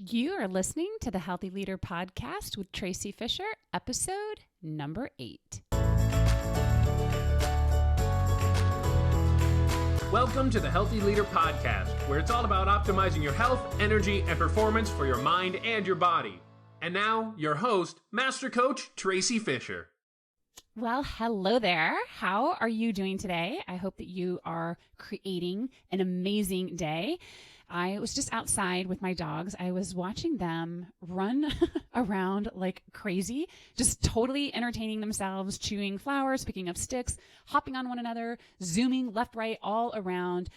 You are listening to the Healthy Leader Podcast with Tracy Fisher, episode number 8. Welcome to the Healthy Leader Podcast, where it's all about optimizing your health, energy, and performance for your mind and your body. And now, your host, Master Coach Tracy Fisher. Well, hello there. How are you doing today? I hope that you are creating an amazing day. I was just outside with my dogs. I was watching them run around like crazy, just totally entertaining themselves, chewing flowers, picking up sticks, hopping on one another, zooming left, right, all around.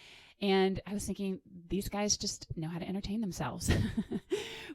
And I was thinking, these guys just know how to entertain themselves,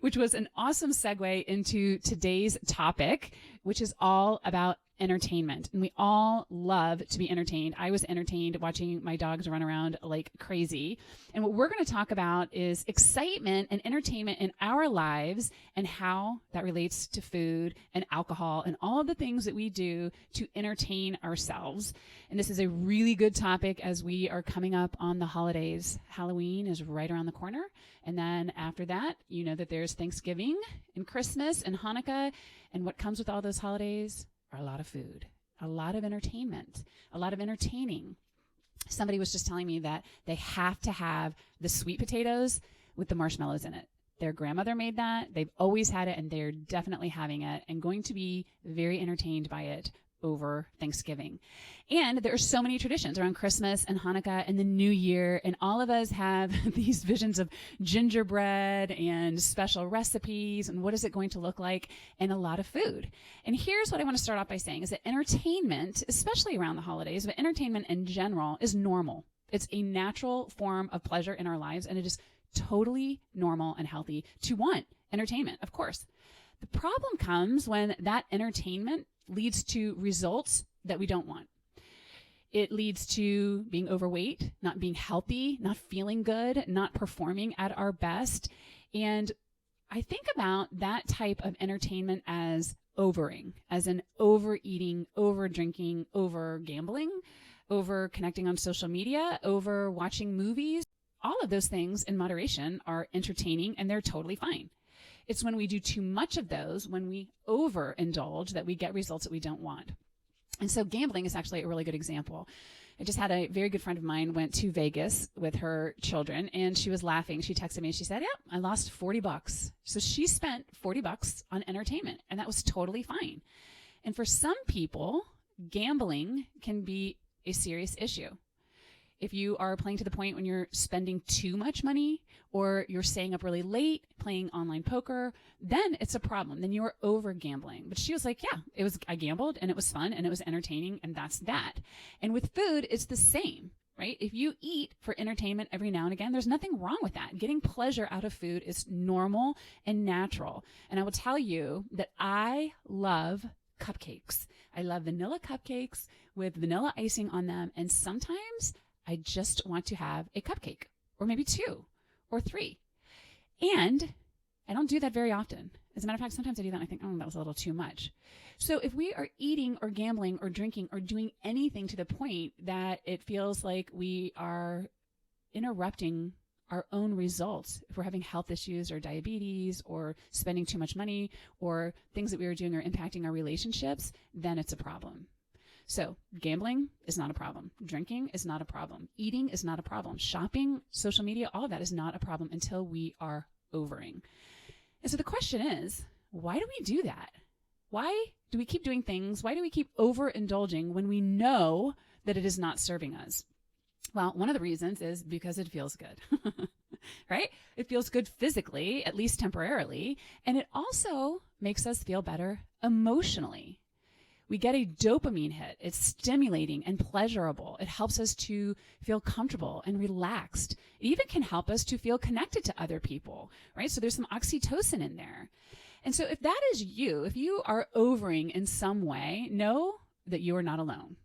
which was an awesome segue into today's topic, which is all about entertainment. And we all love to be entertained. I was entertained watching my dogs run around like crazy. And what we're going to talk about is excitement and entertainment in our lives and how that relates to food and alcohol and all of the things that we do to entertain ourselves. And this is a really good topic as we are coming up on the holidays. Halloween is right around the corner. And then after that, you know that there's Thanksgiving and Christmas and Hanukkah. And what comes with all those holidays? A lot of food, a lot of entertainment, a lot of entertaining. Somebody was just telling me that they have to have the sweet potatoes with the marshmallows in it. Their grandmother made that. They've always had it, and they're definitely having it and going to be very entertained by it over Thanksgiving. And there are so many traditions around Christmas and Hanukkah and the New Year, and all of us have these visions of gingerbread and special recipes and what is it going to look like, and a lot of food. And here's what I want to start off by saying is that entertainment, especially around the holidays, but entertainment in general is normal. It's a natural form of pleasure in our lives, and it is totally normal and healthy to want entertainment, of course. The problem comes when that entertainment leads to results that we don't want. It leads to being overweight, not being healthy, not feeling good, not performing at our best. And I think about that type of entertainment as overing, as an overeating, over drinking, over gambling, over connecting on social media, over watching movies. All of those things in moderation are entertaining, and they're totally fine. It's when we do too much of those, when we overindulge, that we get results that we don't want. And so gambling is actually a really good example. I just had a very good friend of mine went to Vegas with her children, and she was laughing. She texted me and she said, I lost $40. So she spent $40 on entertainment, and that was totally fine. And for some people, gambling can be a serious issue. If you are playing to the point when you're spending too much money, or you're staying up really late playing online poker, then it's a problem. Then you're over gambling. But she was like, I gambled and it was fun and it was entertaining, and that's that. And with food, it's the same, right? If you eat for entertainment every now and again, there's nothing wrong with that. Getting pleasure out of food is normal and natural. And I will tell you that I love cupcakes. I love vanilla cupcakes with vanilla icing on them. And sometimes I just want to have a cupcake, or maybe 2 or 3. And I don't do that very often. As a matter of fact, sometimes I do that and I think, that was a little too much. So if we are eating or gambling or drinking or doing anything to the point that it feels like we are interrupting our own results, if we're having health issues or diabetes or spending too much money or things that we are doing are impacting our relationships, then it's a problem. So gambling is not a problem. Drinking is not a problem. Eating is not a problem. Shopping, social media, all of that is not a problem until we are overing. And so the question is, why do we do that? Why do we keep doing things? Why do we keep overindulging when we know that it is not serving us? Well, one of the reasons is because it feels good, right? It feels good physically, at least temporarily. And it also makes us feel better emotionally. We get a dopamine hit. It's stimulating and pleasurable. It helps us to feel comfortable and relaxed. It even can help us to feel connected to other people, right? So there's some oxytocin in there. And so if that is you, if you are overing in some way, know that you are not alone.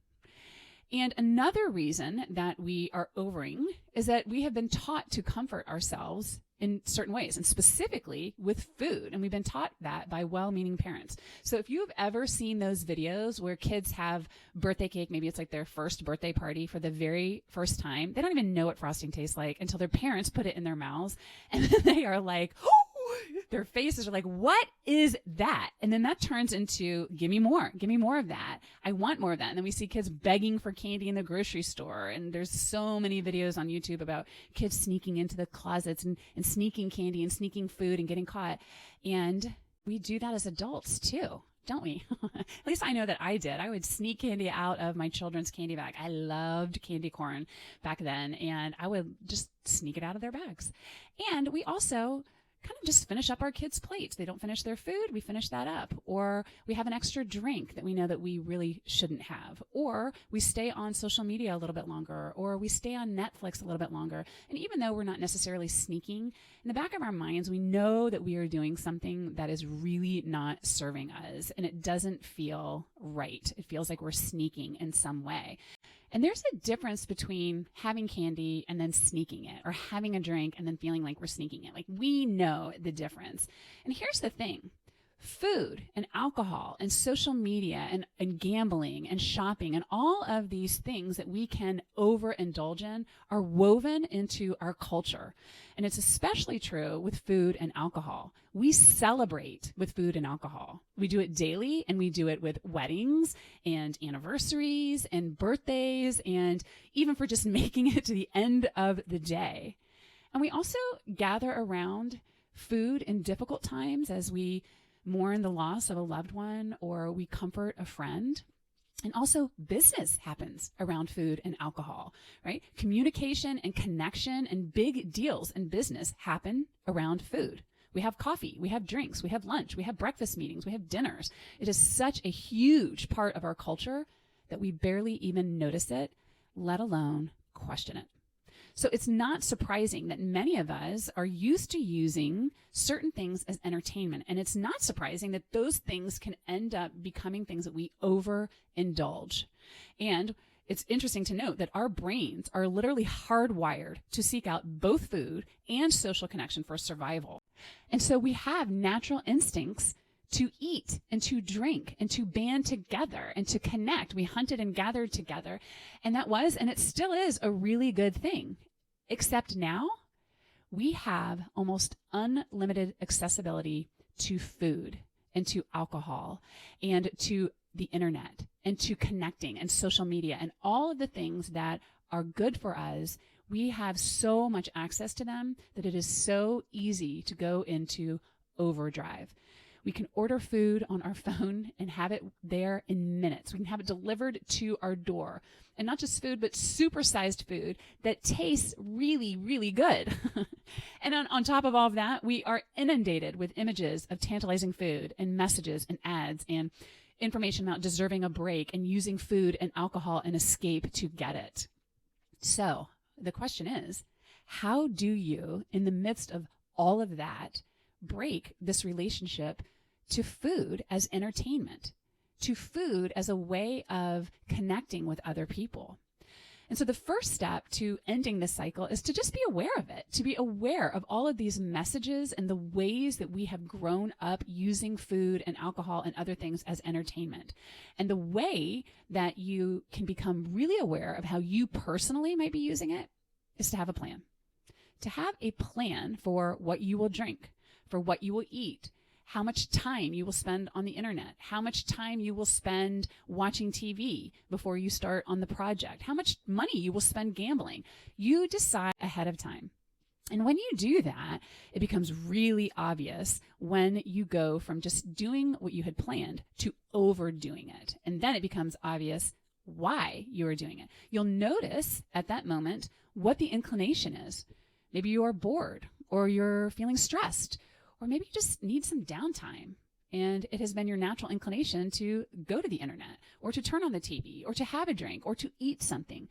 And another reason that we are overing is that we have been taught to comfort ourselves in certain ways, and specifically with food. And we've been taught that by well-meaning parents. So if you've ever seen those videos where kids have birthday cake, maybe it's like their first birthday party for the very first time, they don't even know what frosting tastes like until their parents put it in their mouths. And then they are like, oh, their faces are like, what is that? And then that turns into, give me more of that. I want more of that. And then we see kids begging for candy in the grocery store. And there's so many videos on YouTube about kids sneaking into the closets and sneaking candy and sneaking food and getting caught. And we do that as adults too, don't we? At least I know that I did. I would sneak candy out of my children's candy bag. I loved candy corn back then, and I would just sneak it out of their bags. And we also kind of just finish up our kids' plates. They don't finish their food, we finish that up. Or we have an extra drink that we know that we really shouldn't have. Or we stay on social media a little bit longer, or we stay on Netflix a little bit longer. And even though we're not necessarily sneaking, in the back of our minds, we know that we are doing something that is really not serving us, and it doesn't feel right. It feels like we're sneaking in some way. And there's a difference between having candy and then sneaking it, or having a drink and then feeling like we're sneaking it. Like, we know the difference. And here's the thing. Food and alcohol and social media and gambling and shopping and all of these things that we can overindulge in are woven into our culture. And it's especially true with food and alcohol. We celebrate with food and alcohol. We do it daily, and we do it with weddings and anniversaries and birthdays, and even for just making it to the end of the day. And we also gather around food in difficult times as we mourn the loss of a loved one, or we comfort a friend. And also business happens around food and alcohol, right? Communication and connection and big deals in business happen around food. We have coffee, we have drinks, we have lunch, we have breakfast meetings, we have dinners. It is such a huge part of our culture that we barely even notice it, let alone question it. So it's not surprising that many of us are used to using certain things as entertainment. And it's not surprising that those things can end up becoming things that we overindulge. And it's interesting to note that our brains are literally hardwired to seek out both food and social connection for survival. And so we have natural instincts to eat and to drink and to band together and to connect. We hunted and gathered together. And that was, and it still is, a really good thing. Except now we have almost unlimited accessibility to food and to alcohol and to the internet and to connecting and social media and all of the things that are good for us. We have so much access to them that it is so easy to go into overdrive. We can order food on our phone and have it there in minutes. We can have it delivered to our door. And not just food, but supersized food that tastes really, really good. And on top of all of that, we are inundated with images of tantalizing food and messages and ads and information about deserving a break and using food and alcohol and escape to get it. So the question is, how do you, in the midst of all of that, break this relationship to food as entertainment, to food as a way of connecting with other people? And so the first step to ending this cycle is to just be aware of it, to be aware of all of these messages and the ways that we have grown up using food and alcohol and other things as entertainment. And the way that you can become really aware of how you personally might be using it is to have a plan. To have a plan for what you will drink, for what you will eat, how much time you will spend on the internet, how much time you will spend watching TV before you start on the project, how much money you will spend gambling. You decide ahead of time. And when you do that, it becomes really obvious when you go from just doing what you had planned to overdoing it. And then it becomes obvious why you are doing it. You'll notice at that moment what the inclination is. Maybe you are bored, or you're feeling stressed, or maybe you just need some downtime, and it has been your natural inclination to go to the internet, or to turn on the TV, or to have a drink, or to eat something.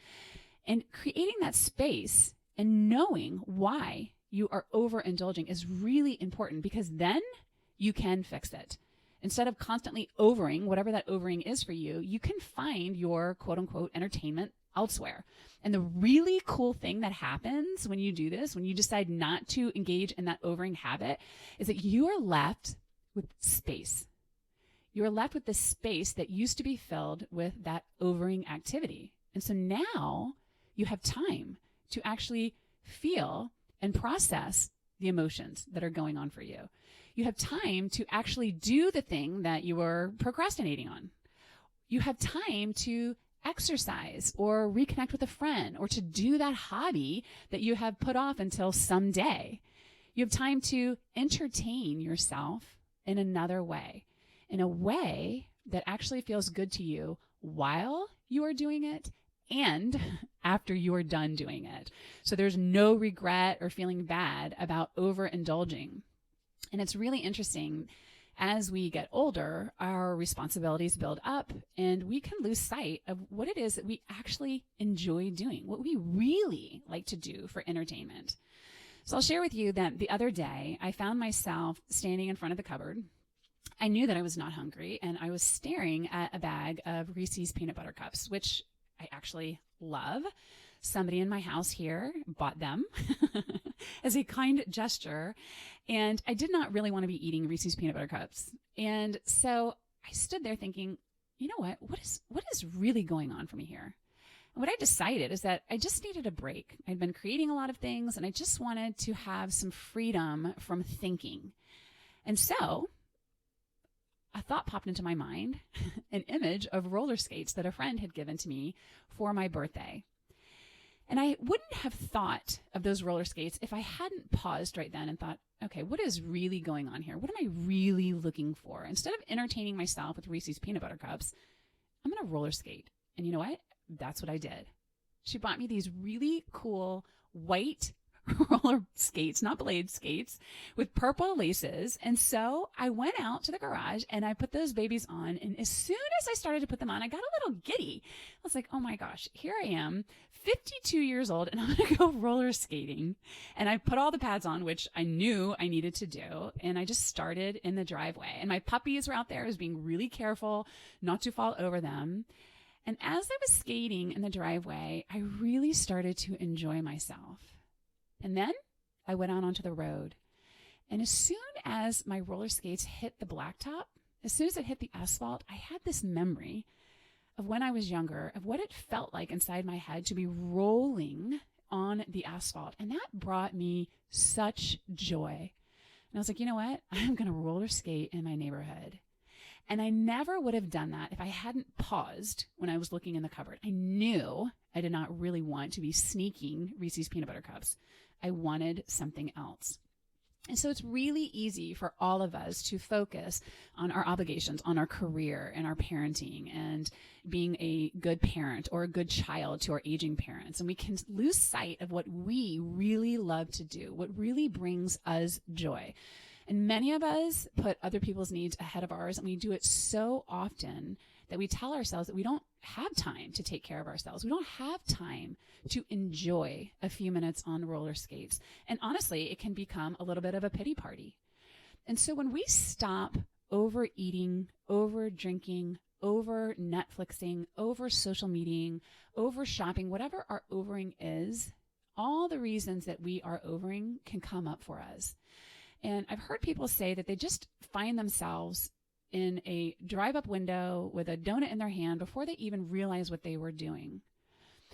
And creating that space and knowing why you are overindulging is really important, because then you can fix it. Instead of constantly overing, whatever that overing is for you, you can find your quote unquote entertainment elsewhere. And the really cool thing that happens when you do this, when you decide not to engage in that overing habit, is that you are left with space. You are left with the space that used to be filled with that overing activity. And so now you have time to actually feel and process the emotions that are going on for you. You have time to actually do the thing that you were procrastinating on. You have time to exercise or reconnect with a friend or to do that hobby that you have put off until someday. You have time to entertain yourself in another way, in a way that actually feels good to you while you are doing it and after you are done doing it. So there's no regret or feeling bad about overindulging. And it's really interesting. As we get older, our responsibilities build up and we can lose sight of what it is that we actually enjoy doing, what we really like to do for entertainment. So I'll share with you that the other day, I found myself standing in front of the cupboard. I knew that I was not hungry, and I was staring at a bag of Reese's peanut butter cups, which I actually love. Somebody in my house here bought them as a kind gesture, and I did not really want to be eating Reese's peanut butter cups. And so I stood there thinking, you know what is really going on for me here? And what I decided is that I just needed a break. I'd been creating a lot of things, and I just wanted to have some freedom from thinking. And so a thought popped into my mind, an image of roller skates that a friend had given to me for my birthday. And I wouldn't have thought of those roller skates if I hadn't paused right then and thought, okay, what is really going on here? What am I really looking for? Instead of entertaining myself with Reese's peanut butter cups, I'm going to roller skate. And you know what? That's what I did. She bought me these really cool white roller skates, not blade skates, with purple laces. And so I went out to the garage and I put those babies on. And as soon as I started to put them on, I got a little giddy. I was like, oh my gosh, here I am, 52 years old, and I'm going to go roller skating. And I put all the pads on, which I knew I needed to do. And I just started in the driveway. And my puppies were out there. I was being really careful not to fall over them. And as I was skating in the driveway, I really started to enjoy myself. And then I went out onto the road. And as soon as my roller skates hit the blacktop, as soon as it hit the asphalt, I had this memory of when I was younger, of what it felt like inside my head to be rolling on the asphalt. And that brought me such joy. And I was like, you know what? I'm going to roller skate in my neighborhood. And I never would have done that if I hadn't paused when I was looking in the cupboard. I knew I did not really want to be sneaking Reese's peanut butter cups. I wanted something else. And so it's really easy for all of us to focus on our obligations, on our career and our parenting and being a good parent or a good child to our aging parents. And we can lose sight of what we really love to do, what really brings us joy. And many of us put other people's needs ahead of ours, and we do it so often that we tell ourselves that we don't have time to take care of ourselves. We don't have time to enjoy a few minutes on roller skates. And honestly, it can become a little bit of a pity party. And so when we stop overeating, over drinking, over Netflixing, over social media, over shopping, whatever our overing is, all the reasons that we are overing can come up for us. And I've heard people say that they just find themselves in a drive-up window with a donut in their hand before they even realize what they were doing.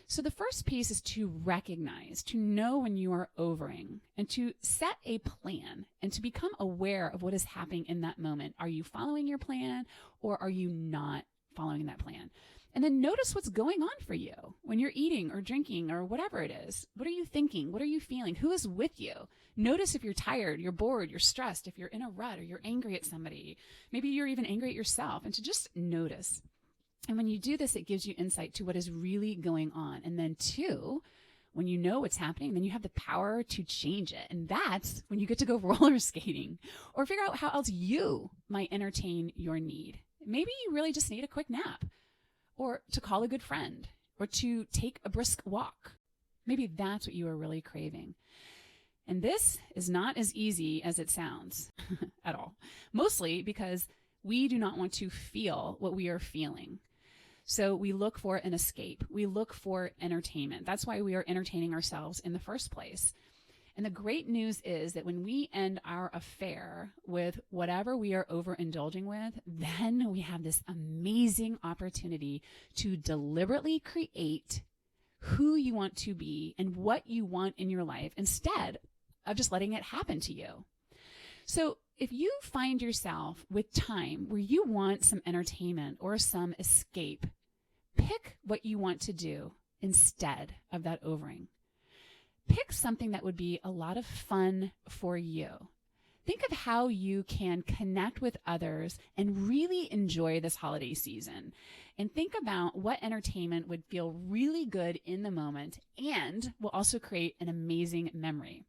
So the first piece is to recognize, to know when you are overing, and to set a plan and to become aware of what is happening in that moment. Are you following your plan or are you not following that plan? And then notice what's going on for you when you're eating or drinking or whatever it is. What are you thinking? What are you feeling? Who is with you? Notice if you're tired, you're bored, you're stressed, if you're in a rut or you're angry at somebody. Maybe you're even angry at yourself, and to just notice. And when you do this, it gives you insight to what is really going on. And then two, when you know what's happening, then you have the power to change it. And that's when you get to go roller skating or figure out how else you might entertain your need. Maybe you really just need a quick nap, or to call a good friend, or to take a brisk walk. Maybe that's what you are really craving. And this is not as easy as it sounds at all, mostly because we do not want to feel what we are feeling. So we look for an escape. We look for entertainment. That's why we are entertaining ourselves in the first place. And the great news is that when we end our affair with whatever we are overindulging with, then we have this amazing opportunity to deliberately create who you want to be and what you want in your life instead of just letting it happen to you. So if you find yourself with time where you want some entertainment or some escape, pick what you want to do instead of that overing. Pick something that would be a lot of fun for you. Think of how you can connect with others and really enjoy this holiday season. And think about what entertainment would feel really good in the moment and will also create an amazing memory.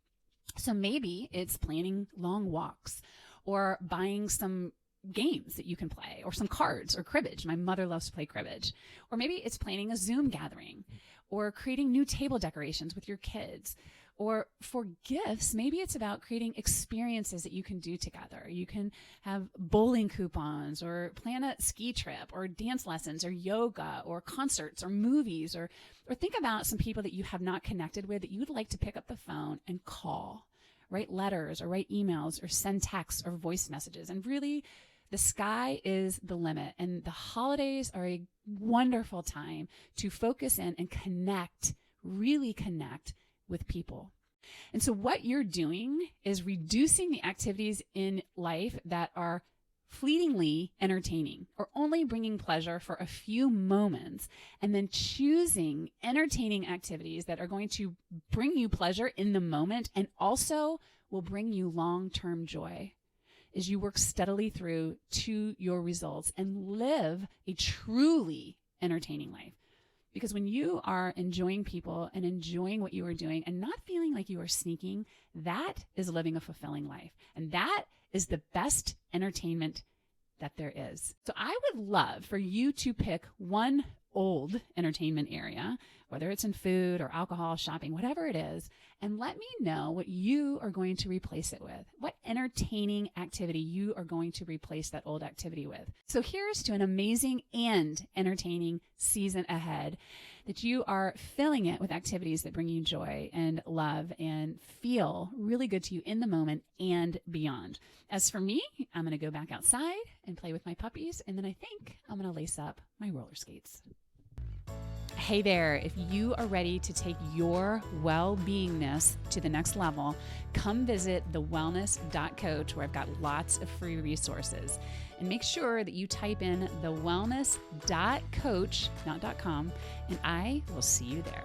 So maybe it's planning long walks or buying some games that you can play or some cards or cribbage. My mother loves to play cribbage. Or maybe it's planning a Zoom gathering or creating new table decorations with your kids. Or for gifts, maybe it's about creating experiences that you can do together. You can have bowling coupons or plan a ski trip or dance lessons or yoga or concerts or movies, or think about some people that you have not connected with that you would like to pick up the phone and call, write letters or write emails or send texts or voice messages. And really, the sky is the limit. And the holidays are a wonderful time to focus in and connect, really connect with people. And so what you're doing is reducing the activities in life that are fleetingly entertaining or only bringing pleasure for a few moments, and then choosing entertaining activities that are going to bring you pleasure in the moment and also will bring you long-term joy as you work steadily through to your results and live a truly entertaining life. Because when you are enjoying people and enjoying what you are doing and not feeling like you are sneaking, that is living a fulfilling life. And that is the best entertainment that there is. So I would love for you to pick one old entertainment area, whether it's in food or alcohol, shopping, whatever it is, and let me know what you are going to replace it with. What entertaining activity you are going to replace that old activity with. So here's to an amazing and entertaining season ahead, that you are filling it with activities that bring you joy and love and feel really good to you in the moment and beyond. As for me, I'm going to go back outside and play with my puppies, and then I think I'm going to lace up my roller skates. Hey there, if you are ready to take your well-beingness to the next level, come visit thewellness.coach, where I've got lots of free resources. And make sure that you type in thewellness.coach, not .com, and I will see you there.